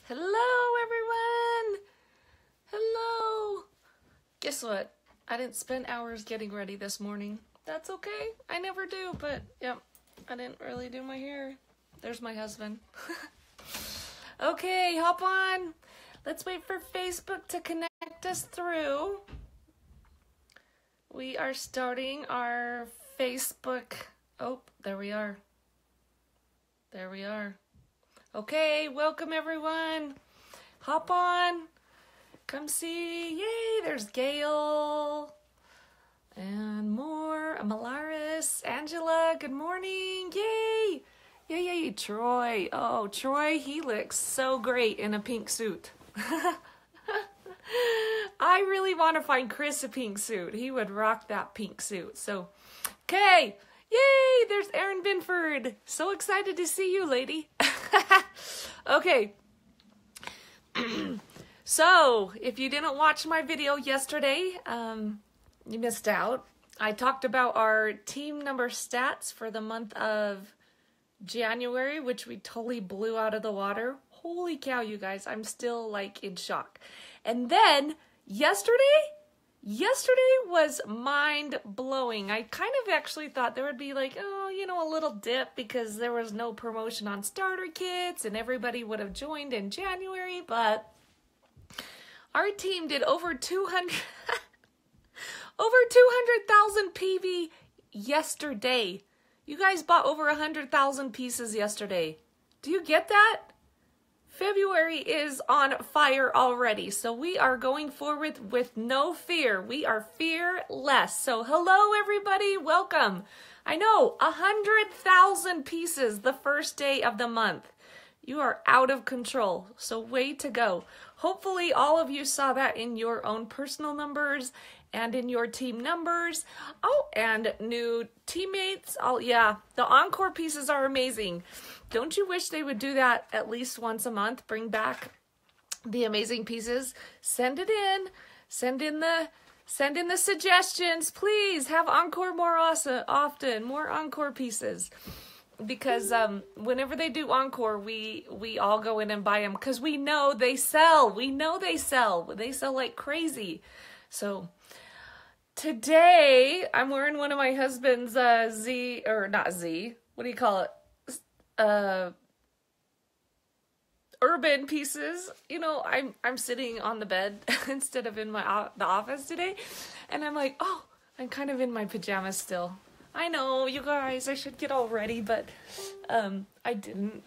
Hello, everyone. Hello. Guess what? I didn't spend hours getting ready this morning. That's okay. I never do, but yeah, I didn't really do my hair. There's my husband. Okay, hop on. Let's wait for Facebook to connect us through. We are starting our Facebook. Oh, there we are. There we are. Okay, welcome everyone. Hop on. Come see. Yay, there's Gail. And more. Malaris. Angela, good morning. Yay. Yay, Troy. Oh, Troy, he looks so great in a pink suit. I really want to find Chris a pink suit. He would rock that pink suit. So, okay. Yay, there's Erin Binford. So excited to see you, lady. Okay. So, if you didn't watch my video yesterday, you missed out. I talked about our team number stats for the month of January, which we totally blew out of the water. Holy cow, you guys. I'm still like in shock. And then yesterday was mind-blowing. I kind of actually thought there would be like, a little dip because there was no promotion on starter kits and everybody would have joined in January, but our team did over 200,000 PV yesterday. You guys bought over 100,000 pieces yesterday. Do you get that? February is on fire already, so we are going forward with no fear. We are fearless. So hello, everybody. Welcome. I know, 100,000 pieces the first day of the month. You are out of control, so way to go. Hopefully, all of you saw that in your own personal numbers and in your team numbers. Oh, and new teammates. Oh, yeah, the encore pieces are amazing. Don't you wish they would do that at least once a month? Bring back the amazing pieces. Send it in. Send in the suggestions. Please have encore more often. More encore pieces. Because whenever they do encore, we all go in and buy them because we know they sell. We know they sell. They sell like crazy. So today I'm wearing one of my husband's what do you call it? Urban pieces. You know, I'm sitting on the bed instead of in the office today, and I'm like, oh, I'm kind of in my pajamas still. I know, you guys, I should get all ready, but I didn't.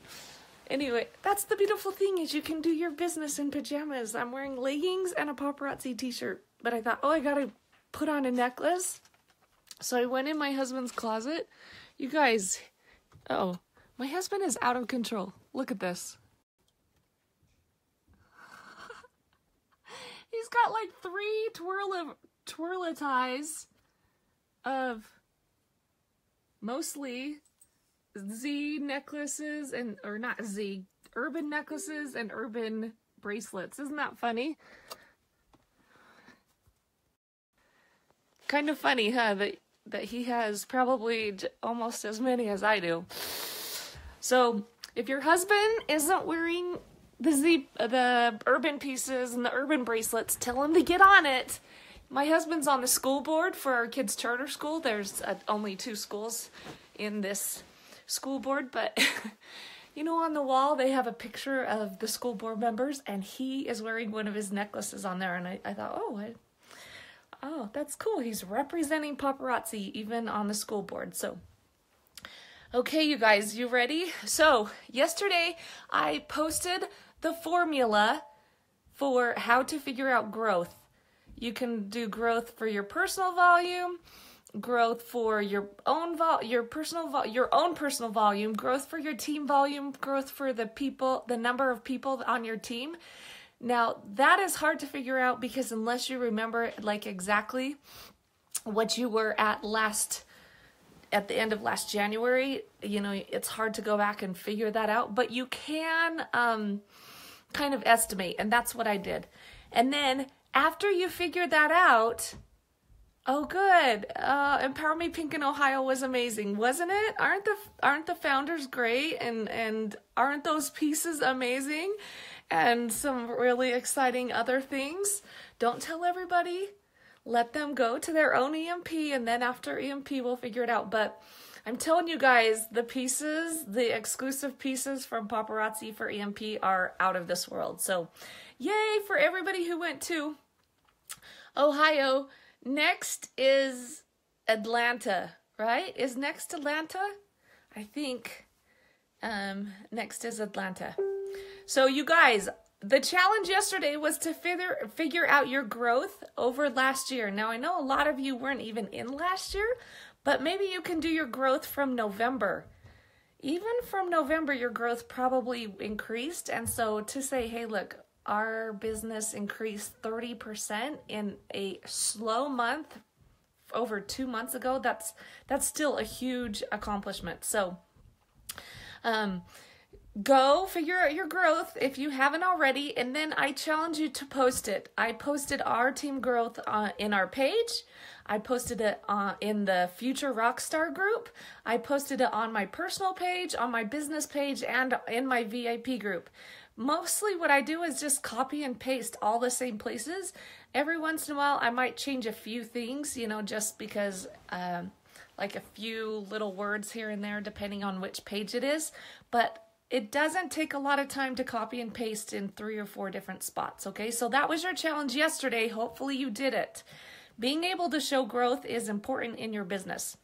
Anyway, that's the beautiful thing is you can do your business in pajamas. I'm wearing leggings and a Paparazzi t-shirt, but I thought, oh, I gotta put on a necklace. So I went in my husband's closet. You guys, my husband is out of control. Look at this. He's got like 3 twirl ties of mostly Z necklaces urban necklaces and urban bracelets. Isn't that funny? Kind of funny, huh? That he has probably almost as many as I do. So if your husband isn't wearing the urban pieces and the urban bracelets, tell him to get on it. My husband's on the school board for our kids' charter school. There's only 2 schools in this school board, but you know, on the wall they have a picture of the school board members, and he is wearing one of his necklaces on there, and I thought, oh, that's cool. He's representing Paparazzi even on the school board. So, okay, you guys, you ready? So, yesterday I posted the formula for how to figure out growth. You can do growth for your personal volume, growth for your own personal volume, growth for your team volume, growth for the number of people on your team. Now, that is hard to figure out because unless you remember like exactly what you were at the end of last January, you know, it's hard to go back and figure that out, but you can kind of estimate, and that's what I did. And then after you figure that out, oh good, Empower Me Pink in Ohio was amazing, wasn't it? Aren't the founders great, and aren't those pieces amazing? and some really exciting other things. Don't tell everybody. Let them go to their own EMP, and then after EMP, we'll figure it out. But I'm telling you guys, the pieces, the exclusive pieces from Paparazzi for EMP are out of this world. So yay for everybody who went to Ohio. Next is Atlanta, right? Is next Atlanta? I think next is Atlanta. So you guys, the challenge yesterday was to figure out your growth over last year. Now, I know a lot of you weren't even in last year, but maybe you can do your growth from November. Even from November, your growth probably increased. And so to say, hey, look, our business increased 30% in a slow month over 2 months ago, that's still a huge accomplishment. So go figure out your growth if you haven't already, and then I challenge you to post it. I posted our team growth in our page. I posted it in the Future Rockstar group. I posted it on my personal page, on my business page, and in my VIP group. Mostly what I do is just copy and paste all the same places. Every once in a while, I might change a few things, you know, just because like a few little words here and there, depending on which page it is. But it doesn't take a lot of time to copy and paste in 3 or 4 different spots, okay? So that was your challenge yesterday. Hopefully you did it. Being able to show growth is important in your business.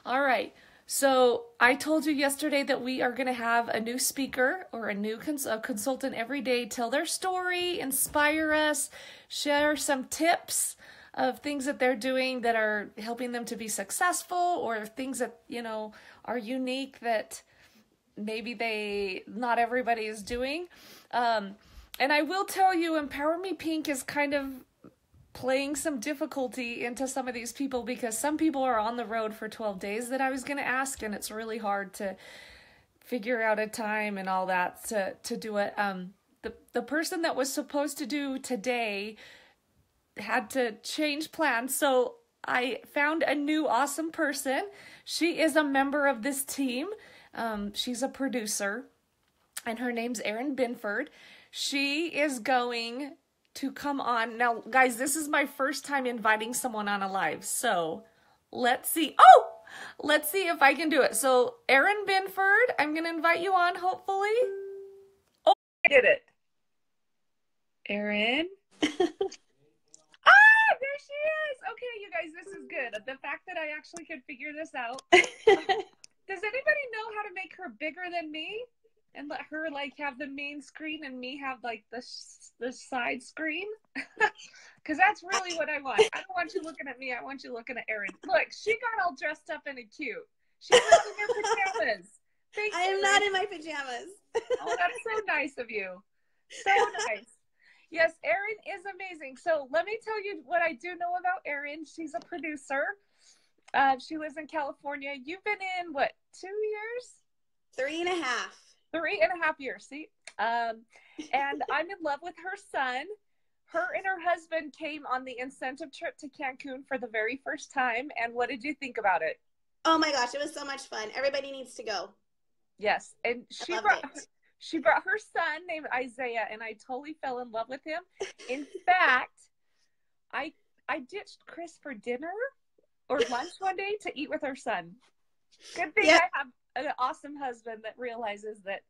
All right. So I told you yesterday that we are going to have a new speaker or a new consultant every day tell their story, inspire us, share some tips of things that they're doing that are helping them to be successful, or things that, you know, are unique that maybe not everybody is doing. And I will tell you, Empower Me Pink is kind of playing some difficulty into some of these people, because some people are on the road for 12 days that I was going to ask, and it's really hard to figure out a time and all that to do it. The person that was supposed to do today had to change plans, so I found a new awesome person. She is a member of this team. She's a producer, and her name's Erin Binford. She is going to come on. Now, guys, this is my first time inviting someone on a live, so let's see. Oh, let's see if I can do it. So, Erin Binford, I'm going to invite you on, hopefully. Oh, I did it. Erin. Ah, there she is. Okay, you guys, this is good. The fact that I actually could figure this out. Does anybody know how to make her bigger than me and let her like have the main screen and me have like the side screen? Because that's really what I want. I don't want you looking at me. I want you looking at Erin. Look, she got all dressed up and cute. She's in her pajamas. Thank I am not in my pajamas. Oh, that's so nice of you. So nice. Yes, Erin is amazing. So let me tell you what I do know about Erin. She's a producer. She lives in California. You've been in, what, 2 years? 3.5. 3.5 years, see? And I'm in love with her son. Her and her husband came on the incentive trip to Cancun for the very first time. And what did you think about it? Oh my gosh, it was so much fun. Everybody needs to go. Yes, and she brought her son named Isaiah, and I totally fell in love with him. In fact, I ditched Chris for dinner or lunch one day to eat with her son. Good thing I have an awesome husband that realizes that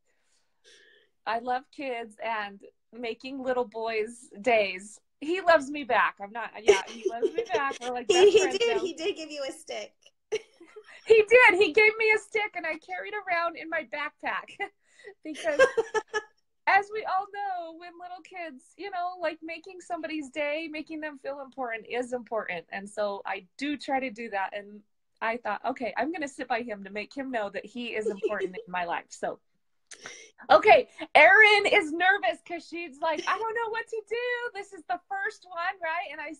I love kids and making little boys days. He loves me back. He loves me back. We're like best friends now. He did give you a stick. He did. He gave me a stick, and I carried around in my backpack because as we all know, when little kids, you know, like making somebody's day, making them feel important is important. And so I do try to do that. And I thought, okay, I'm going to sit by him to make him know that he is important in my life. So, okay, Erin is nervous because she's like, I don't know what to do. This is the first one, right? And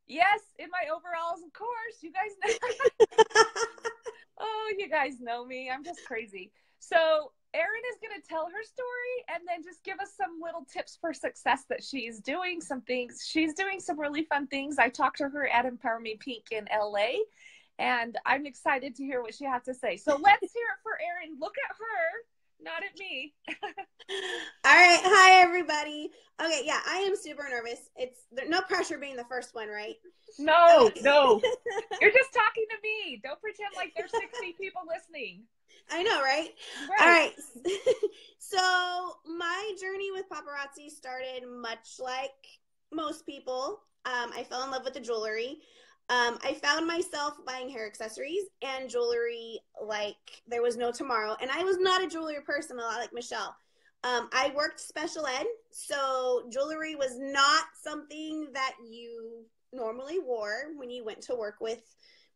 yes, in my overalls, of course. You guys know. Oh, you guys know me. I'm just crazy. So Erin is going to tell her story and then just give us some little tips for success that she's doing some things. She's doing some really fun things. I talked to her at Empower Me Pink in LA, and I'm excited to hear what she has to say. So let's hear it for Erin. Look at her. Not at me. All right. Hi, everybody. Okay. Yeah, I am super nervous. It's no pressure being the first one, right? No, Okay. no. You're just talking to me. Don't pretend like there's 60 people listening. I know, right? All Right. right. So, my journey with paparazzi started much like most people. I fell in love with the jewelry. I found myself buying hair accessories and jewelry like there was no tomorrow. And I was not a jewelry person, a lot like Michelle. I worked special ed, so jewelry was not something that you normally wore when you went to work with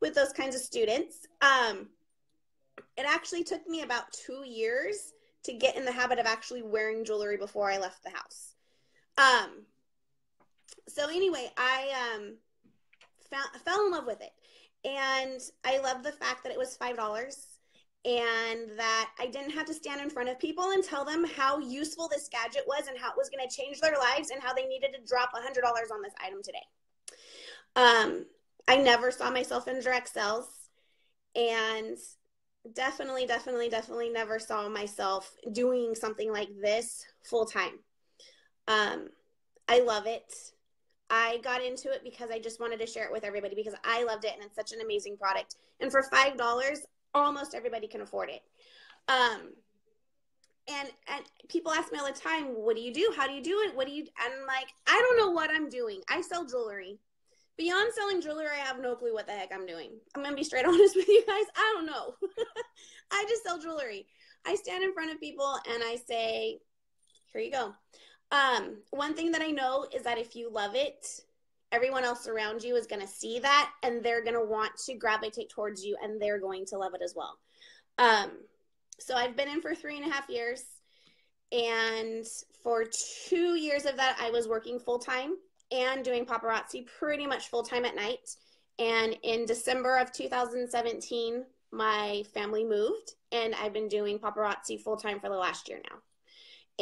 those kinds of students. It actually took me about 2 years to get in the habit of actually wearing jewelry before I left the house. Um, so anyway, I fell in love with it, and I loved the fact that it was $5 and that I didn't have to stand in front of people and tell them how useful this gadget was and how it was going to change their lives and how they needed to drop $100 on this item today. I never saw myself in direct sales, and definitely never saw myself doing something like this full time. I love it. I got into it because I just wanted to share it with everybody because I loved it and it's such an amazing product. And for $5, almost everybody can afford it. And people ask me all the time, what do you do? How do you do it? What do you, and I'm like, I don't know what I'm doing. I sell jewelry. Beyond selling jewelry, I have no clue what the heck I'm doing. I'm going to be straight honest with you guys. I don't know. I just sell jewelry. I stand in front of people and I say, here you go. One thing that I know is that if you love it, everyone else around you is going to see that and they're going to want to gravitate towards you and they're going to love it as well. So I've been in for 3.5 years, and for 2 years of that, I was working full time and doing paparazzi pretty much full time at night. And in December of 2017, my family moved, and I've been doing paparazzi full time for the last year now.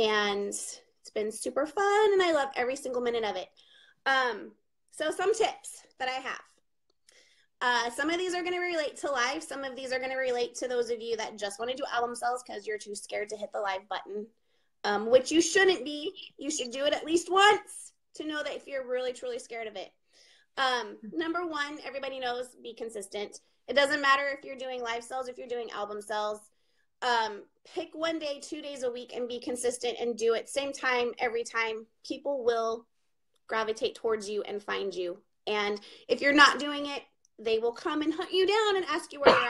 And it's been super fun, and I love every single minute of it. So some tips that I have. Some of these are going to relate to live. Some of these are going to relate to those of you that just want to do album sales because you're too scared to hit the live button, which you shouldn't be. You should do it at least once to know that if you're really, truly scared of it. Number one, everybody knows, be consistent. It doesn't matter if you're doing live sales, if you're doing album sales. Pick 1 day, 2 days a week and be consistent and do it. Same time, every time. People will gravitate towards you and find you. And if you're not doing it, they will come and hunt you down and ask you where you're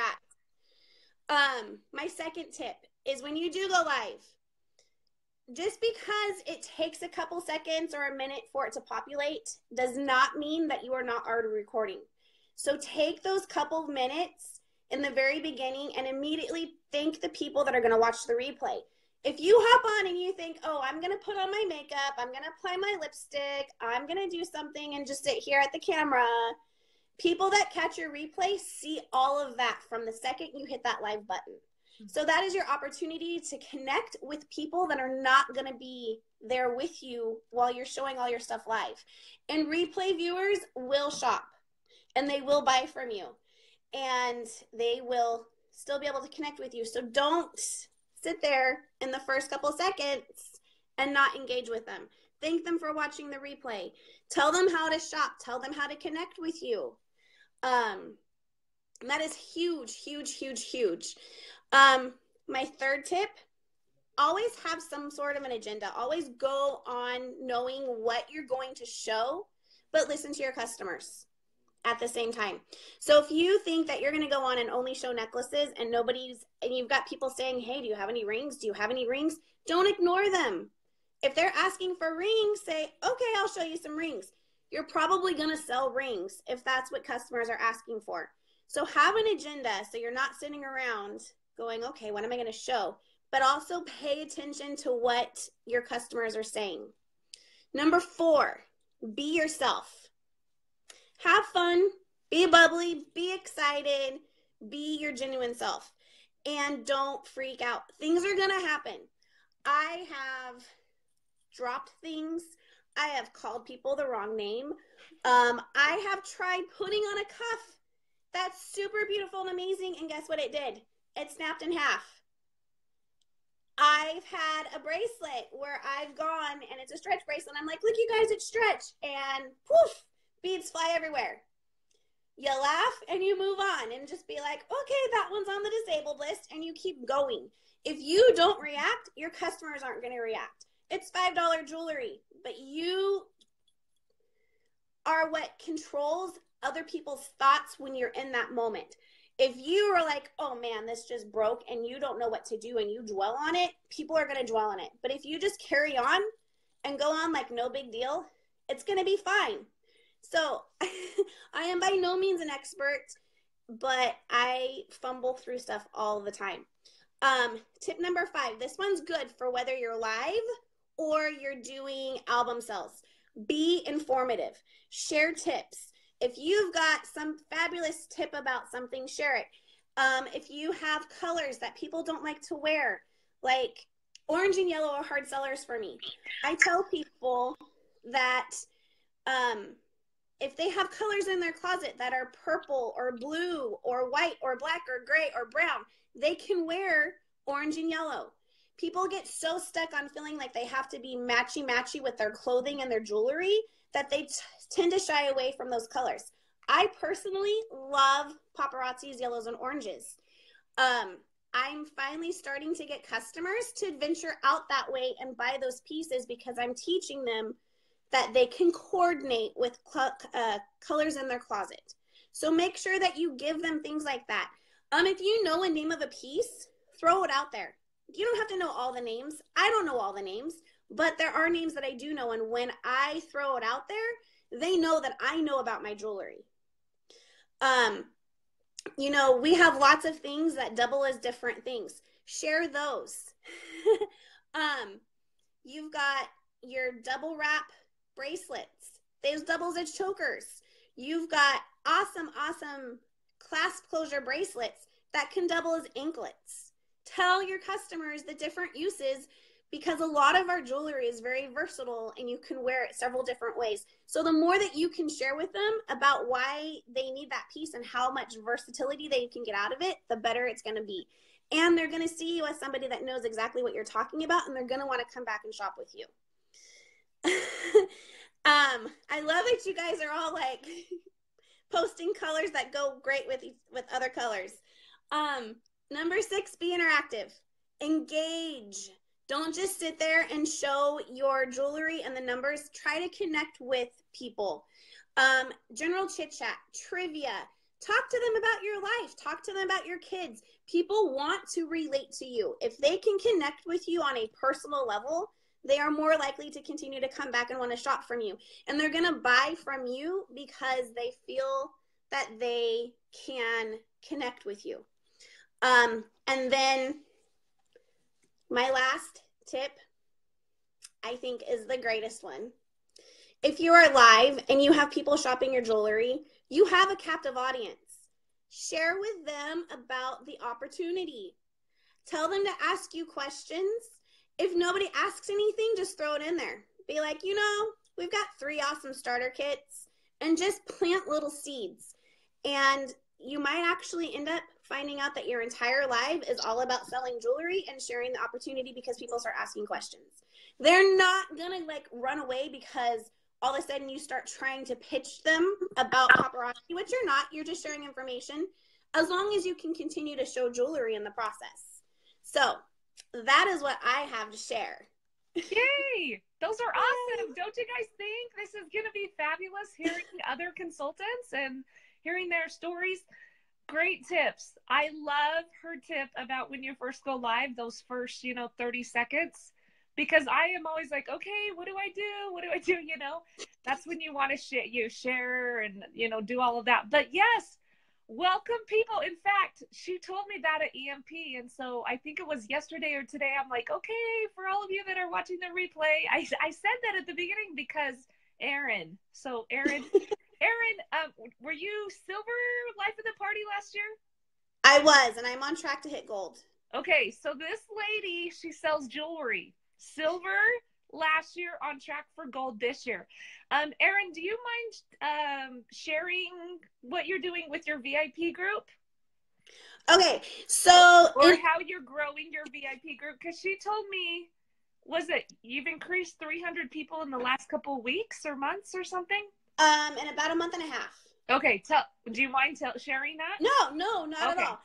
at. My second tip is when you do go live, just because it takes a couple seconds or a minute for it to populate does not mean that you are not already recording. So take those couple of minutes in the very beginning and immediately thank the people that are going to watch the replay. If you hop on and you think, oh, I'm going to put on my makeup, I'm going to apply my lipstick, I'm going to do something and just sit here at the camera, people that catch your replay see all of that from the second you hit that live button. So that is your opportunity to connect with people that are not going to be there with you while you're showing all your stuff live. And replay viewers will shop and they will buy from you and they will still be able to connect with you. So don't sit there in the first couple seconds and not engage with them. Thank them for watching the replay. Tell them how to shop. Tell them how to connect with you. That is huge, huge, huge, huge. My third tip, always have some sort of an agenda. Always go on knowing what you're going to show, but listen to your customers at the same time. So if you think that you're going to go on and only show necklaces and you've got people saying, hey, do you have any rings? Do you have any rings? Don't ignore them. If they're asking for rings, say, okay, I'll show you some rings. You're probably going to sell rings if that's what customers are asking for. So have an agenda so you're not sitting around going, okay, what am I going to show? But also pay attention to what your customers are saying. Number 4, be yourself. Have fun, be bubbly, be excited, be your genuine self, and don't freak out. Things are going to happen. I have dropped things. I have called people the wrong name. I have tried putting on a cuff that's super beautiful and amazing, and guess what it did? It snapped in half. I've had a bracelet where I've gone and it's a stretch bracelet. I'm like, look, you guys, it's stretch. And poof, beads fly everywhere. You laugh and you move on and just be like, okay, that one's on the disabled list, and you keep going. If you don't react, your customers aren't going to react. It's $5 jewelry, but you are what controls other people's thoughts when you're in that moment. If you are like, oh man, this just broke, and you don't know what to do and you dwell on it, people are going to dwell on it. But if you just carry on and go on like no big deal, it's going to be fine. So I am by no means an expert, but I fumble through stuff all the time. Tip number 5, this one's good for whether you're live or you're doing album sales. Be informative. Share tips. If you've got some fabulous tip about something, share it. If you have colors that people don't like to wear, like orange and yellow are hard sellers for me. I tell people that if they have colors in their closet that are purple or blue or white or black or gray or brown, they can wear orange and yellow. People get so stuck on feeling like they have to be matchy-matchy with their clothing and their jewelry that they tend to shy away from those colors. I personally love Paparazzi's yellows and oranges. I'm finally starting to get customers to venture out that way and buy those pieces because I'm teaching them that they can coordinate with colors in their closet. So make sure that you give them things like that. If you know a name of a piece, throw it out there. You don't have to know all the names. I don't know all the names, but there are names that I do know. And when I throw it out there, they know that I know about my jewelry. We have lots of things that double as different things. Share those. You've got your double wrap bracelets. Those doubles as chokers. You've got awesome clasp closure bracelets that can double as anklets. Tell your customers the different uses because a lot of our jewelry is very versatile and you can wear it several different ways. So the more that you can share with them about why they need that piece and how much versatility they can get out of it, the better it's going to be. And they're going to see you as somebody that knows exactly what you're talking about, and they're going to want to come back and shop with you. I love that you guys are all like posting colors that go great with other colors. Number 6, be interactive. Engage. Don't just sit there and show your jewelry and the numbers. Try to connect with people. General chit chat, trivia. Talk to them about your life. Talk to them about your kids. People want to relate to you. If they can connect with you on a personal level, they are more likely to continue to come back and want to shop from you. And they're going to buy from you because they feel that they can connect with you. And then my last tip, I think, is the greatest one. If you are live and you have people shopping your jewelry, you have a captive audience. Share with them about the opportunity. Tell them to ask you questions. If nobody asks anything, just throw it in there. Be like, we've got 3 awesome starter kits, and just plant little seeds. And you might actually end up finding out that your entire live is all about selling jewelry and sharing the opportunity because people start asking questions. They're not going to run away because all of a sudden you start trying to pitch them about paparazzi, which you're not. You're just sharing information as long as you can continue to show jewelry in the process. So that is what I have to share. Yay! Those are awesome. Don't you guys think this is going to be fabulous hearing other consultants and hearing their stories? Great tips. I love her tip about when you first go live, those first, 30 seconds, because I am always like, okay, what do I do? What do I do? That's when you want to share and, do all of that. But yes, welcome people. In fact, she told me that at EMP. And so I think it was yesterday or today. I'm like, okay, for all of you that are watching the replay, I said that at the beginning because Erin, were you silver life of the party last year? I was, and I'm on track to hit gold. Okay, so this lady, she sells jewelry. Silver last year, on track for gold this year. Erin, do you mind sharing what you're doing with your VIP group? Okay, so Or how you're growing your VIP group, because she told me, was it you've increased 300 people in the last couple of weeks or months or something? in about a month and a half. Okay, do you mind sharing that? No, not at Okay. all.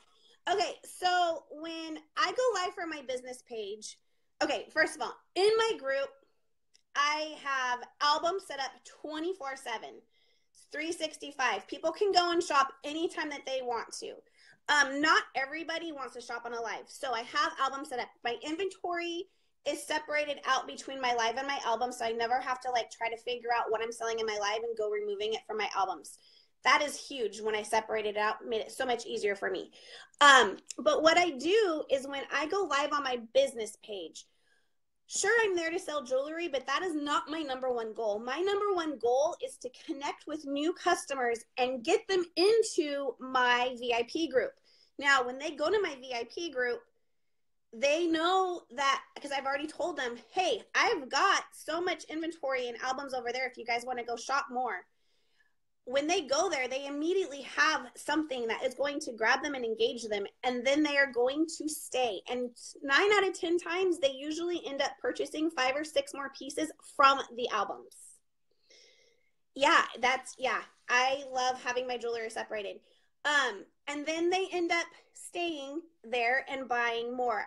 Okay, so when I go live for my business page, okay, first of all, in my group, I have albums set up 24/7, 365. People can go and shop anytime that they want to. Not everybody wants to shop on a live. So I have albums set up. My inventory is separated out between my live and my album, so I never have to like try to figure out what I'm selling in my live and go removing it from my albums. That is huge. When I separated it out, made it so much easier for me. But what I do is when I go live on my business page, sure, I'm there to sell jewelry, but that is not my number one goal. My number one goal is to connect with new customers and get them into my VIP group. Now, when they go to my VIP group, they know that because I've already told them, hey, I've got so much inventory and albums over there if you guys want to go shop more. When they go there, they immediately have something that is going to grab them and engage them, and then they are going to stay. And 9 out of 10 times, they usually end up purchasing 5 or 6 more pieces from the albums. Yeah, I love having my jewelry separated. And then they end up staying there and buying more.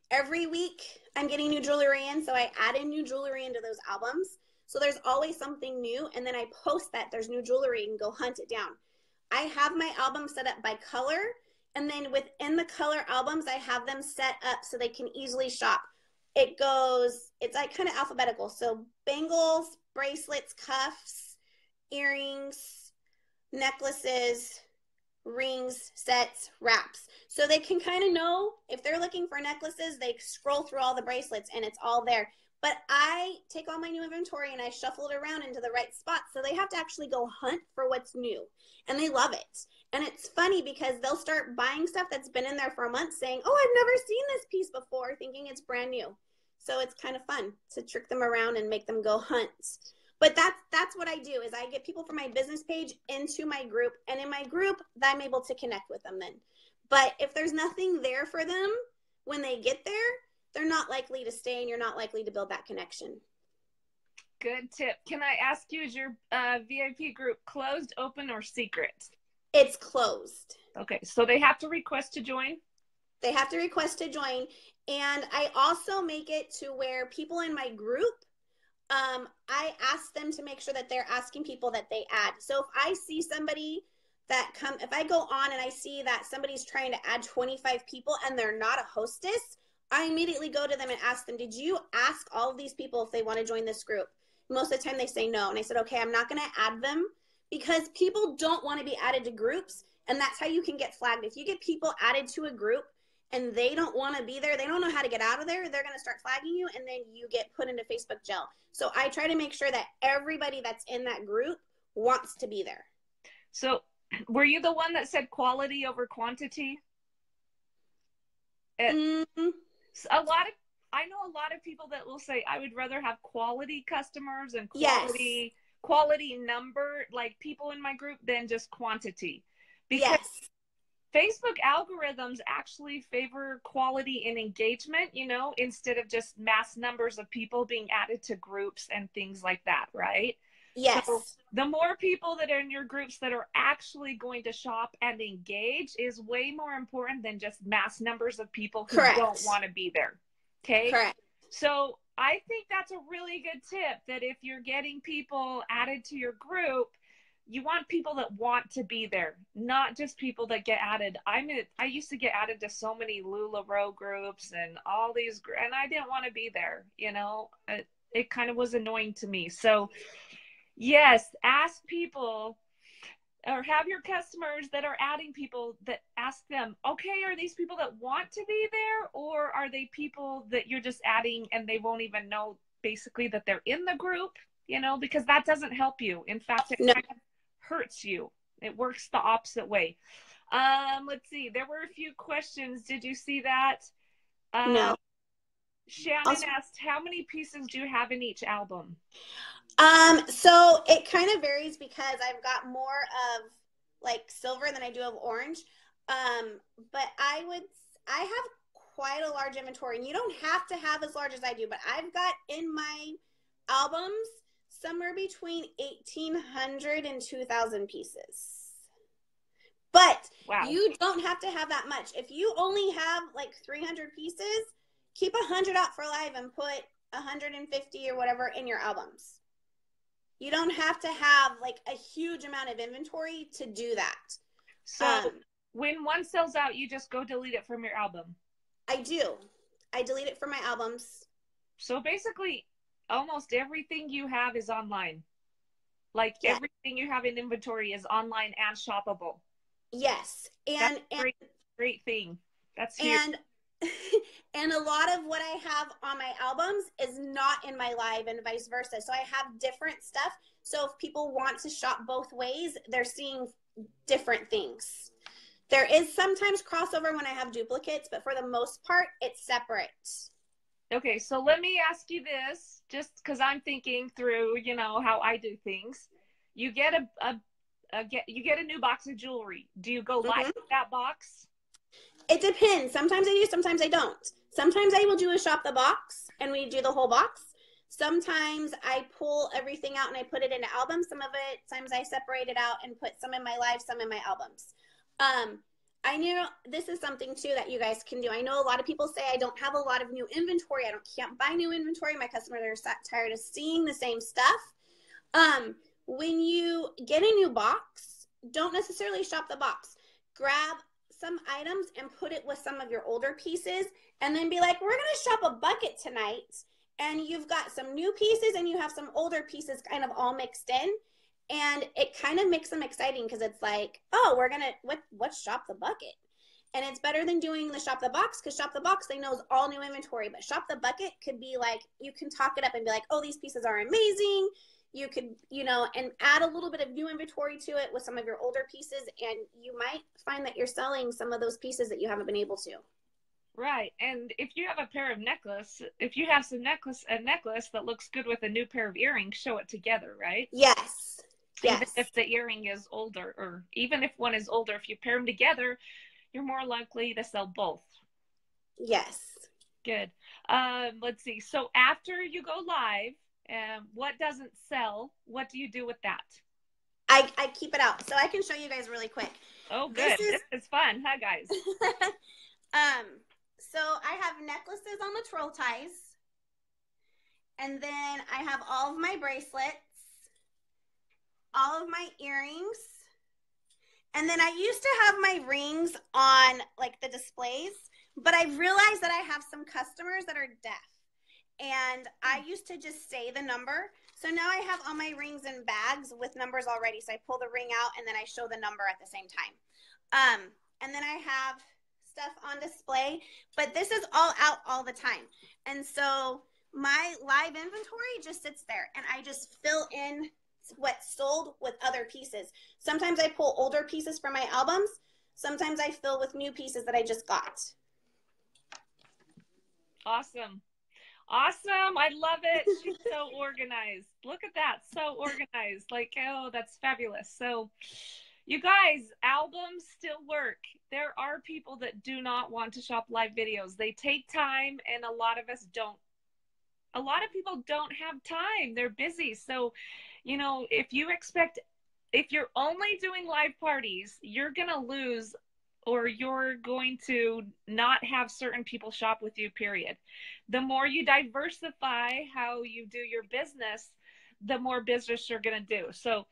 Every week, I'm getting new jewelry in, so I add in new jewelry into those albums. So there's always something new, and then I post that there's new jewelry and go hunt it down. I have my album set up by color, and then within the color albums, I have them set up so they can easily shop. It's like kind of alphabetical. So bangles, bracelets, cuffs, earrings, necklaces, rings, sets, wraps. So they can kind of know if they're looking for necklaces, they scroll through all the bracelets and it's all there. But I take all my new inventory and I shuffle it around into the right spots. So they have to actually go hunt for what's new. And they love it. And it's funny because they'll start buying stuff that's been in there for a month saying, oh, I've never seen this piece before, thinking it's brand new. So it's kind of fun to trick them around and make them go hunt. But that's what I do is I get people from my business page into my group. And in my group, I'm able to connect with them then. But if there's nothing there for them when they get there, they're not likely to stay and you're not likely to build that connection. Good tip. Can I ask you, is your VIP group closed, open, or secret? It's closed. Okay, so they have to request to join? They have to request to join. And I also make it to where people in my group, I ask them to make sure that they're asking people that they add. So if I see somebody if I go on and I see that somebody's trying to add 25 people and they're not a hostess, I immediately go to them and ask them, did you ask all of these people if they want to join this group? Most of the time they say no. And I said, okay, I'm not going to add them because people don't want to be added to groups. And that's how you can get flagged. If you get people added to a group and they don't want to be there, they don't know how to get out of there, they're going to start flagging you and then you get put into Facebook jail. So I try to make sure that everybody that's in that group wants to be there. So were you the one that said quality over quantity? I know a lot of people that will say, I would rather have quality customers and quality number, like people in my group, than just quantity. Because Facebook algorithms actually favor quality and engagement, instead of just mass numbers of people being added to groups and things like that, right? Yes. So the more people that are in your groups that are actually going to shop and engage is way more important than just mass numbers of people who don't want to be there. Okay? Correct. So I think that's a really good tip, that if you're getting people added to your group, you want people that want to be there, not just people that get added. I used to get added to so many LuLaRoe groups and all these, and I didn't want to be there. It kind of was annoying to me. So yes, ask people, or have your customers that are adding people that ask them, okay, are these people that want to be there, or are they people that you're just adding and they won't even know basically that they're in the group, because that doesn't help you. In fact, it kind of hurts you. It works the opposite way. Let's see. There were a few questions. Did you see that? No. Shannon asked, how many pieces do you have in each album? So it kind of varies because I've got more of like silver than I do of orange. But I have quite a large inventory, and you don't have to have as large as I do, but I've got in my albums somewhere between 1,800 and 2,000 pieces. But Wow. you don't have to have that much. If you only have like 300 pieces, keep 100 out for live and put 150 or whatever in your albums. You don't have to have like a huge amount of inventory to do that. So when one sells out, you just go delete it from your album. I do. I delete it from my albums. So basically, almost everything you have is online. Like everything you have in inventory is online and shoppable. Yes. And great thing. That's huge. And a lot of what I have on my albums is not in my live and vice versa. So I have different stuff. So if people want to shop both ways, they're seeing different things. There is sometimes crossover when I have duplicates, but for the most part, it's separate. Okay, so let me ask you this, just because I'm thinking through, you know, how I do things. You get you get a new box of jewelry. Do you go live with that box? It depends. Sometimes I do, sometimes I don't. Sometimes I will do a shop the box and we do the whole box. Sometimes I pull everything out and I put it in an album. Sometimes I separate it out and put some in my live, some in my albums. I know this is something too that you guys can do. I know a lot of people say I don't have a lot of new inventory. Can't buy new inventory. My customers are tired of seeing the same stuff. When you get a new box, don't necessarily shop the box. Grab some items and put it with some of your older pieces and then be like, we're going to shop a bucket tonight. And you've got some new pieces and you have some older pieces kind of all mixed in. And it kind of makes them exciting because it's like, oh, we're going to, what's shop the bucket? And it's better than doing the shop the box because shop the box, they know is all new inventory. But shop the bucket could be like, you can talk it up and be like, oh, these pieces are amazing. You could, you know, and add a little bit of new inventory to it with some of your older pieces. And you might find that you're selling some of those pieces that you haven't been able to. Right. And if you have a pair of if you have a necklace that looks good with a new pair of earrings, show it together, right? Yes. Even if the earring is older, or even if one is older, if you pair them together, you're more likely to sell both. Yes. Good. Let's see. So after you go live, what doesn't sell, what do you do with that? I keep it out. So I can show you guys really quick. Oh, good. This is fun, huh, guys? So I have necklaces on the twirl ties. And then I have all of my bracelets, all of my earrings. And then I used to have my rings on like the displays, but I realized that I have some customers that are deaf. And I used to just say the number. So now I have all my rings in bags with numbers already. So I pull the ring out and then I show the number at the same time. And then I have stuff on display, but this is all out all the time. And so my live inventory just sits there and I just fill in what's sold with other pieces. Sometimes I pull older pieces from my albums. Sometimes I fill with new pieces that I just got. Awesome. Awesome. I love it. She's so organized. Look at that. So organized. Like, oh, that's fabulous. So you guys, albums still work. There are people that do not want to shop live videos. They take time, and a lot of us don't. A lot of people don't have time. They're busy. So, you know, if you're only doing live parties, you're going to lose, or you're going to not have certain people shop with you, period. The more you diversify how you do your business, the more business you're going to do. So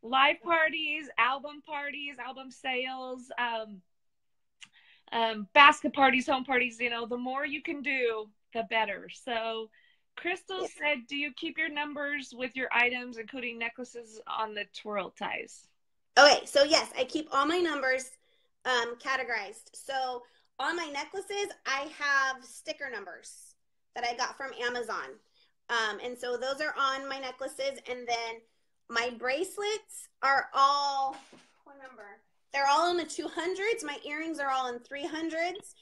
live parties, album sales, basket parties, home parties, you know, the more you can do, the better. So Crystal said, do you keep your numbers with your items, including necklaces, on the twirl ties? Okay, so yes, I keep all my numbers categorized. So on my necklaces, I have sticker numbers that I got from Amazon. And so those are on my necklaces. And then my bracelets are all, what number? They're all in the 200s. My earrings are all in 300s.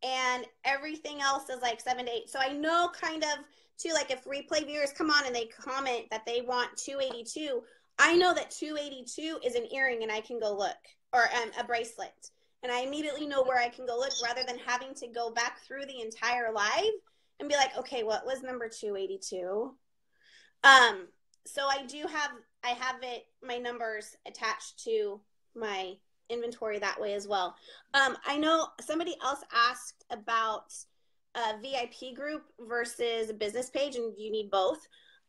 And everything else is like 7 to 8. So I know kind of too, like if replay viewers come on and they comment that they want 282, I know that 282 is an earring and I can go look, or a bracelet. and I immediately know where I can go look rather than having to go back through the entire live and be like, okay, what was number 282? So I have it, my numbers attached to my inventory that way as well. I know somebody else asked about a VIP group versus a business page, and you need both.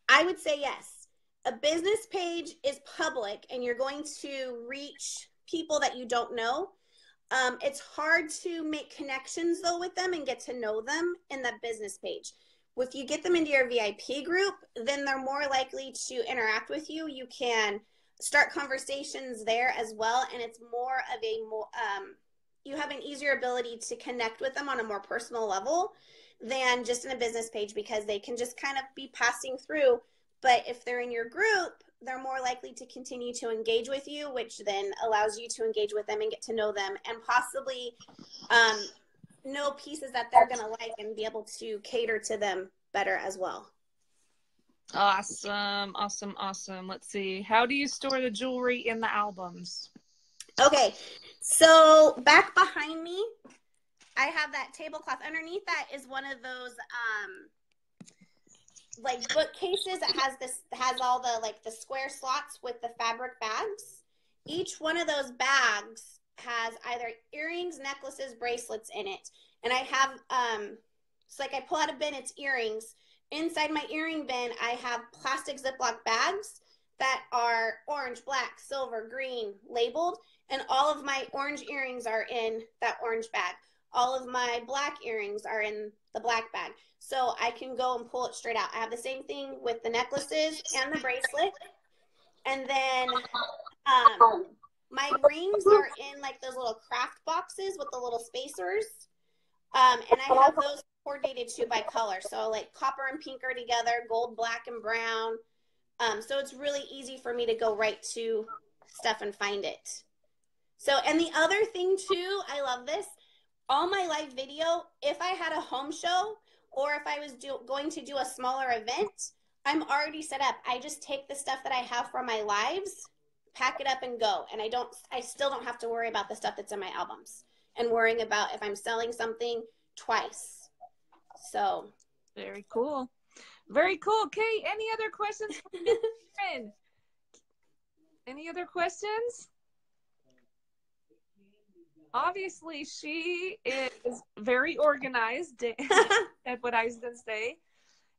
I would say yes. A business page is public, and you're going to reach people that you don't know. It's hard to make connections though with them and get to know them in that business page. If you get them into your VIP group, then they're more likely to interact with you. You can start conversations there as well, and it's more of a more you have an easier ability to connect with them on a more personal level than just in a business page, because they can just kind of be passing through. But if they're in your group, they're more likely to continue to engage with you, which then allows you to engage with them and get to know them, and possibly know pieces that they're going to like and be able to cater to them better as well. Awesome. Awesome. Awesome. Let's see. How do you store the jewelry in the albums? Okay. So back behind me, I have that tablecloth. Underneath that is one of those like bookcases that has all the like the square slots with the fabric bags. Each one of those bags has either earrings, necklaces, bracelets in it. And I have it's like I pull out a bin, it's earrings. Inside my earring bin, I have plastic Ziploc bags that are orange, black, silver, green labeled, and all of my orange earrings are in that orange bag. All of my black earrings are in the black bag. So I can go and pull it straight out. I have the same thing with the necklaces and the bracelet. And then my rings are in like those little craft boxes with the little spacers. And I have those coordinated too by color. So like copper and pink are together, gold, black, and brown. So it's really easy for me to go right to stuff and find it. So, and the other thing too, I love this. All my live video, if I had a home show or if I was going to do a smaller event, I'm already set up. I just take the stuff that I have for my lives, pack it up and go. And I still don't have to worry about the stuff that's in my albums and worrying about if I'm selling something twice. So. Very cool. Very cool. Okay. Any other questions from Miss Karen? Any other questions? Obviously, she is very organized. That's what I was going to say.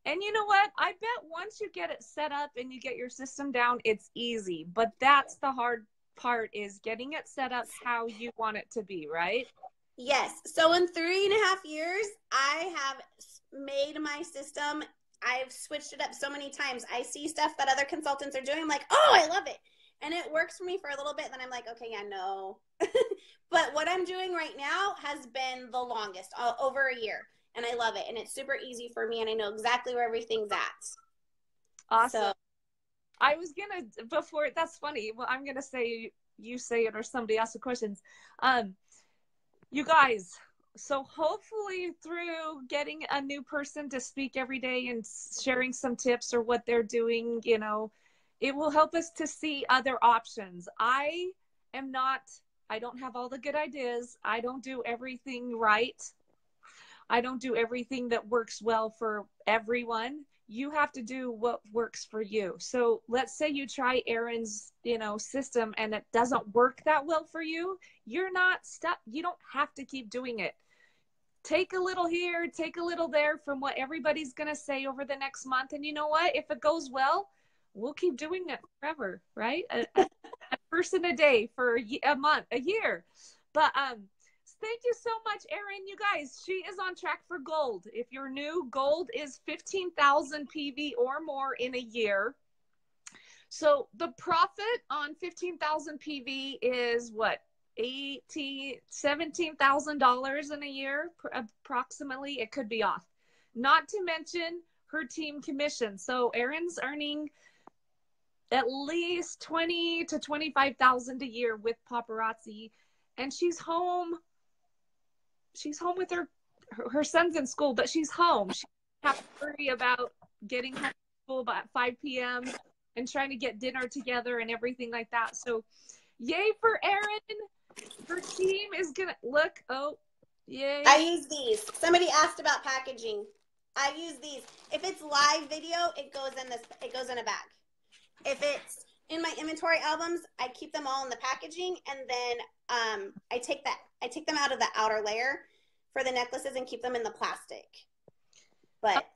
And you know what? I bet once you get it set up and you get your system down, it's easy. But that's the hard part, is getting it set up how you want it to be, right? Yes. So in 3.5 years, I have made my system. I've switched it up so many times. I see stuff that other consultants are doing. I'm like, oh, I love it. And it works for me for a little bit. Then I'm like, okay, yeah, no. But what I'm doing right now has been the longest, over a year. And I love it. And it's super easy for me. And I know exactly where everything's at. Awesome. So, I was going to, before, that's funny. Well, I'm going to say, you say it or somebody ask the questions. You guys, so hopefully through getting a new person to speak every day and sharing some tips or what they're doing, you know, it will help us to see other options. I don't have all the good ideas. I don't do everything right. I don't do everything that works well for everyone. You have to do what works for you. So let's say you try Erin's, system and it doesn't work that well for you. You're not stuck. You don't have to keep doing it. Take a little here, take a little there from what everybody's going to say over the next month. And you know what? If it goes well, we'll keep doing it forever, right? A person a day for a month, a year. But thank you so much, Erin. You guys, she is on track for gold. If you're new, gold is 15,000 PV or more in a year. So the profit on 15,000 PV is what? $17,000 in a year, approximately. It could be off. Not to mention her team commission. So Erin's earning at least 20 to 25,000 a year with Paparazzi, and she's home with her son's in school, but she's home. She doesn't have to worry about getting home from school by 5 p.m. and trying to get dinner together and everything like that. So Yay for Erin. Her team is gonna look. Oh, I yay. use these. Somebody asked about packaging. I use these. If it's live video, it goes in this. It goes in a bag. If it's in my inventory albums, I keep them all in the packaging, and then I take them out of the outer layer for the necklaces and keep them in the plastic. But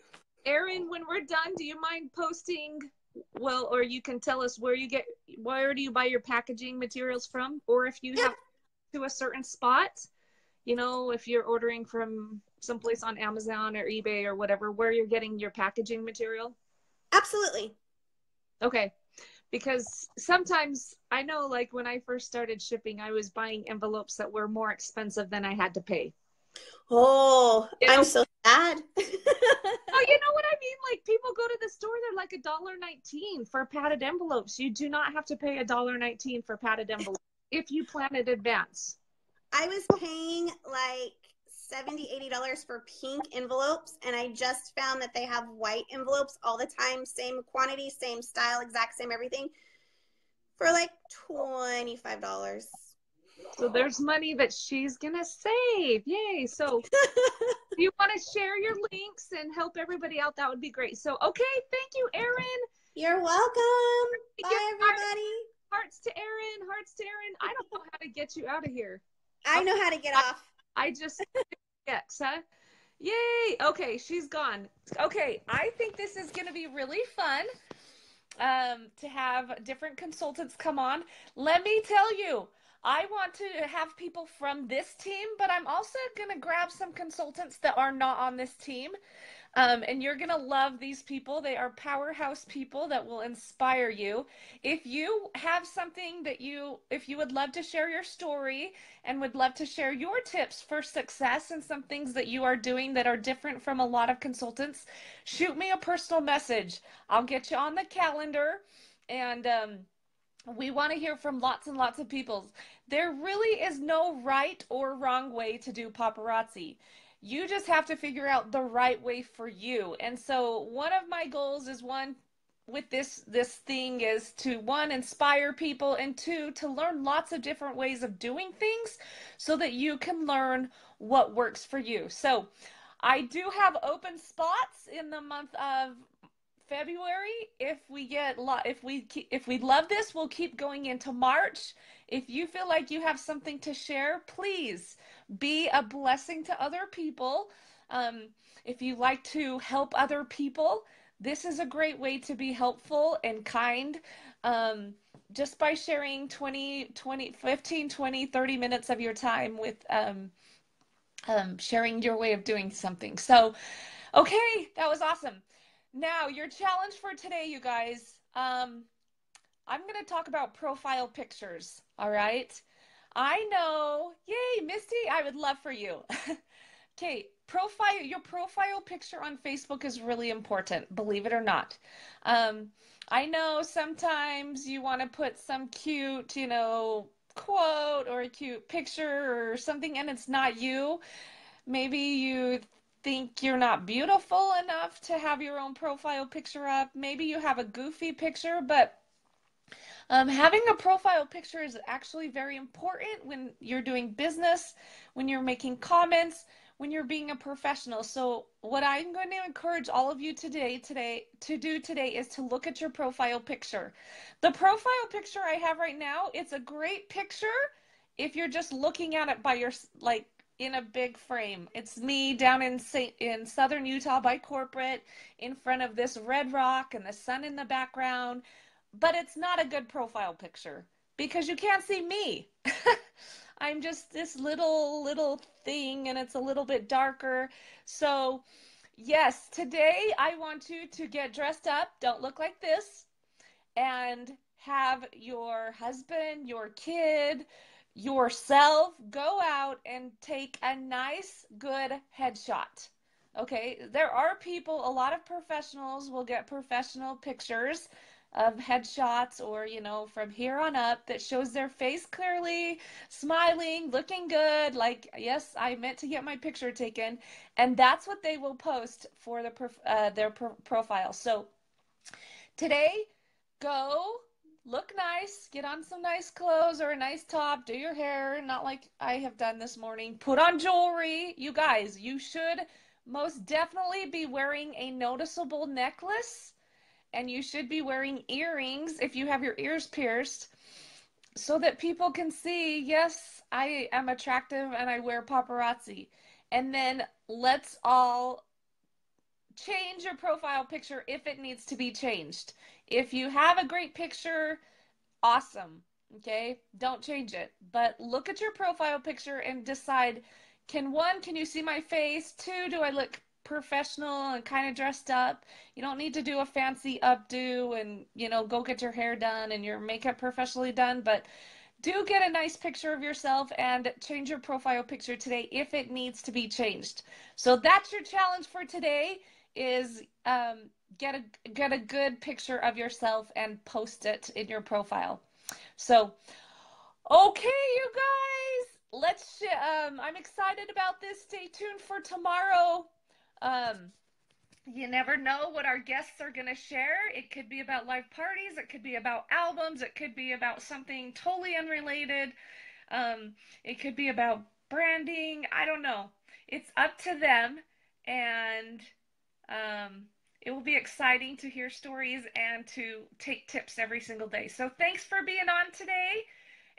Erin, when we're done, do you mind posting? Well, or you can tell us where do you buy your packaging materials from, or if you yeah, have to a certain spot. You know, if you're ordering from someplace on Amazon or eBay or whatever, where you're getting your packaging material? absolutely. Okay. Because sometimes I know, like when I first started shipping, I was buying envelopes that were more expensive than I had to pay. Oh, You I'm know, so sad. oh, you know what I mean? Like people go to the store, they're like $1.19 for padded envelopes. You do not have to pay $1.19 for padded envelopes if you plan in advance. I was paying like $70, $80 for pink envelopes, and I just found that they have white envelopes all the time, same quantity, same style, exact same everything, for like $25. So there's money that she's gonna save. Yay. So if you want to share your links and help everybody out, that would be great. So, okay, thank you, Erin. You're welcome. Give Bye, everybody. hearts to Erin. Hearts to Erin. I don't know how to get you out of here. I know how to get off. I just X, huh? Yay. Okay, she's gone. Okay, I think this is going to be really fun to have different consultants come on. Let me tell you, I want to have people from this team, but I'm also going to grab some consultants that are not on this team. And you're going to love these people. They are powerhouse people that will inspire you. If you have something if you would love to share your story and would love to share your tips for success and some things that you are doing that are different from a lot of consultants, shoot me a personal message. I'll get you on the calendar, and we want to hear from lots and lots of people. There really is no right or wrong way to do paparazzi. You just have to figure out the right way for you. And so one of my goals is with this thing is to one, inspire people, and two, to learn lots of different ways of doing things so that you can learn what works for you. So I do have open spots in the month of February. If we love this, we'll keep going into March. If you feel like you have something to share, please be a blessing to other people. Um, if you like to help other people, this is a great way to be helpful and kind. Just by sharing 15, 20, 30 minutes of your time with sharing your way of doing something. So, okay, that was awesome. Now, your challenge for today, you guys. I'm going to talk about profile pictures. All right. I know. Yay, Misty. I would love for you. Okay, your profile picture on Facebook is really important, believe it or not. I know sometimes you want to put some cute, quote or a cute picture or something, and it's not you. Maybe you think you're not beautiful enough to have your own profile picture up. Maybe you have a goofy picture, but having a profile picture is actually very important when you're doing business, when you're making comments, when you're being a professional. So what I'm going to encourage all of you today to do today is to look at your profile picture. The profile picture I have right now, it's a great picture if you're just looking at it by your like in a big frame. It's me down in southern Utah by Corporate in front of this red rock and the sun in the background, but it's not a good profile picture because you can't see me. I'm just this little thing and it's a little bit darker. So, yes, today I want you to get dressed up. Don't look like this. And have your husband, your kid, yourself go out and take a nice, good headshot. Okay, there are people, a lot of professionals will get professional pictures of headshots or, from here on up that shows their face clearly, smiling, looking good, like, yes, I meant to get my picture taken. And that's what they will post for their profile. So today, go look nice, get on some nice clothes or a nice top, do your hair, not like I have done this morning. Put on jewelry. You guys, you should most definitely be wearing a noticeable necklace, and you should be wearing earrings if you have your ears pierced so that people can see, yes, I am attractive and I wear paparazzi. And then let's all change your profile picture if it needs to be changed. If you have a great picture, awesome. Okay, don't change it. But look at your profile picture and decide, can you see my face? Two, do I look professional and kind of dressed up? You don't need to do a fancy updo and, go get your hair done and your makeup professionally done, but do get a nice picture of yourself and change your profile picture today if it needs to be changed. So that's your challenge for today is get a good picture of yourself and post it in your profile. So, okay, you guys, I'm excited about this. Stay tuned for tomorrow. Um, you never know what our guests are going to share. It could be about live parties. It could be about albums. It could be about something totally unrelated. It could be about branding. I don't know. It's up to them. And it will be exciting to hear stories and to take tips every single day. So thanks for being on today.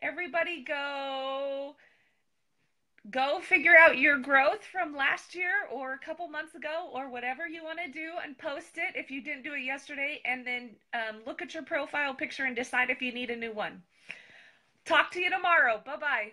Everybody go figure out your growth from last year or a couple months ago or whatever you want to do and post it if you didn't do it yesterday, and then look at your profile picture and decide if you need a new one. Talk to you tomorrow. Bye-bye.